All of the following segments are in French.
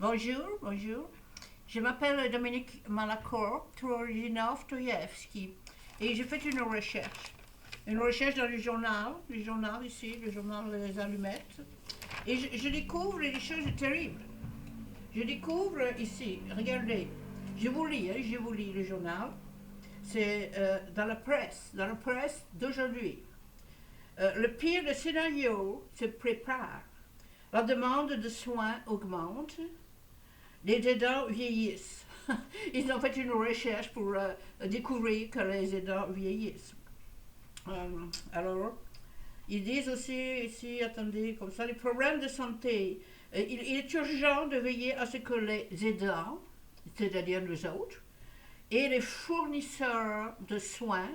Bonjour, bonjour. Je m'appelle Dominique Malacour, originaire de Dostoïevski. Et j'ai fait une recherche. Une recherche dans le journal ici, le journal Les Allumettes. Et je découvre des choses terribles. Je découvre ici, regardez, je vous lis le journal. C'est dans la presse d'aujourd'hui. Le pire des scénarios se prépare. La demande de soins augmente. Les aidants vieillissent. Ils ont fait une recherche pour découvrir que les aidants vieillissent. Alors, ils disent aussi ici, attendez, comme ça, les problèmes de santé. Il est urgent de veiller à ce que les aidants, c'est-à-dire nous autres, et les fournisseurs de soins,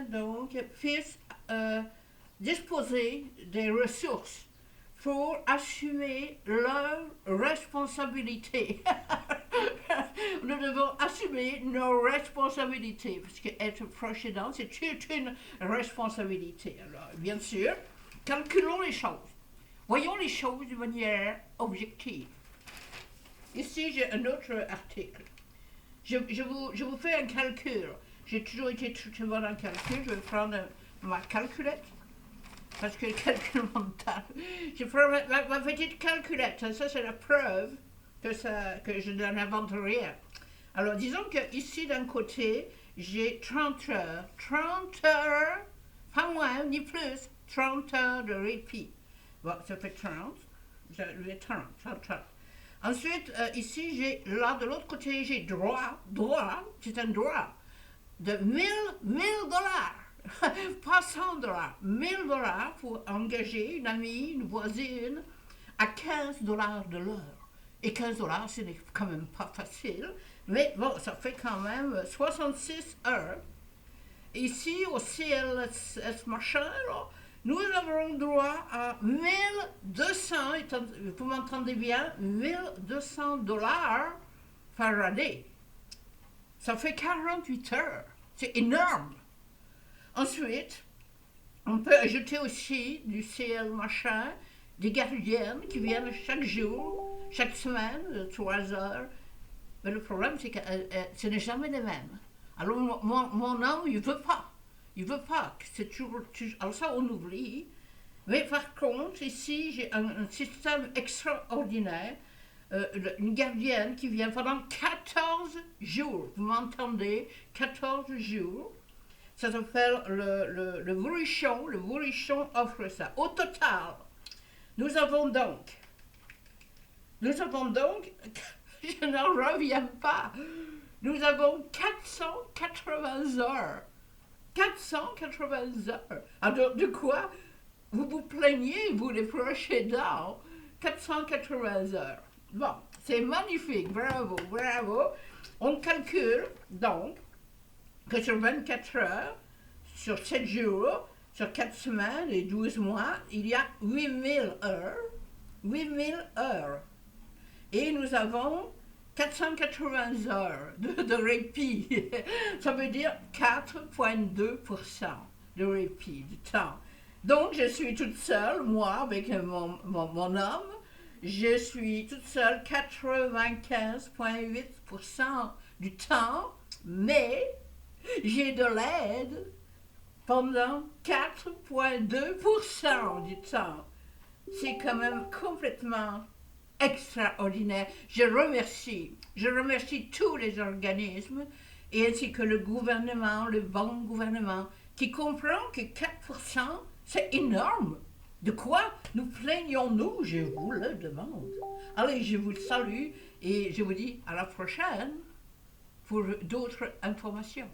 donc, puissent disposer des ressources pour assumer leurs responsabilités. Nous devons assumer nos responsabilités, parce qu'être proche aidant, c'est une responsabilité. Alors, bien sûr, calculons les choses. Voyons les choses de manière objective. Ici, j'ai un autre article. Je vous fais un calcul. J'ai toujours été très bon en calcul. Je vais prendre ma calculette. Parce que le calcul mental. Je prends ma petite calculette. Ça, c'est la preuve que je n'invente rien. Alors, disons que ici, d'un côté, j'ai 30 heures. 30 heures, pas moins ni plus, 30 heures de répit. Bon, ça fait 30. J'ai 30. Ensuite, ici, j'ai, là, de l'autre côté, j'ai droit, c'est un droit, de 1000 dollars. Pas 100 dollars, 1000 dollars pour engager une amie, une voisine, à 15 dollars de l'heure. Et 15 dollars, ce n'est quand même pas facile, mais bon, ça fait quand même 66 heures. Ici, au CLS machin, là, nous avons droit à 1200, vous m'entendez bien, 1200 dollars par année. Ça fait 48 heures. C'est énorme. Ensuite, on peut ajouter aussi du CL machin, des gardiennes qui viennent chaque jour, chaque semaine, 3 heures. Mais le problème, c'est que ce n'est jamais les mêmes. Alors, mon homme, il ne veut pas. Il ne veut pas. C'est toujours, alors ça, on oublie. Mais par contre, ici, j'ai un système extraordinaire. Une gardienne qui vient pendant 14 jours. Vous m'entendez? 14 jours. Ça s'appelle le Bourrichon. Le Bourrichon offre ça. Au total, nous avons donc, je n'en reviens pas, nous avons 480 heures. 480 heures. Alors, de quoi vous vous plaignez, vous les proches aidants? 480 heures. Bon, c'est magnifique. Bravo, bravo. On calcule donc que sur 24 heures, sur 7 jours, sur 4 semaines et 12 mois, il y a 8000 heures. 8000 heures. Et nous avons 480 heures de répit. Ça veut dire 4,2% de répit du temps. Donc, je suis toute seule, moi, avec mon homme, je suis toute seule 95,8% du temps, mais j'ai de l'aide pendant 4,2% du temps. C'est quand même complètement extraordinaire. Je remercie tous les organismes et ainsi que le gouvernement, le bon gouvernement, qui comprend que 4%, c'est énorme. De quoi nous plaignons-nous? Je vous le demande. Allez, je vous salue et je vous dis à la prochaine pour d'autres informations.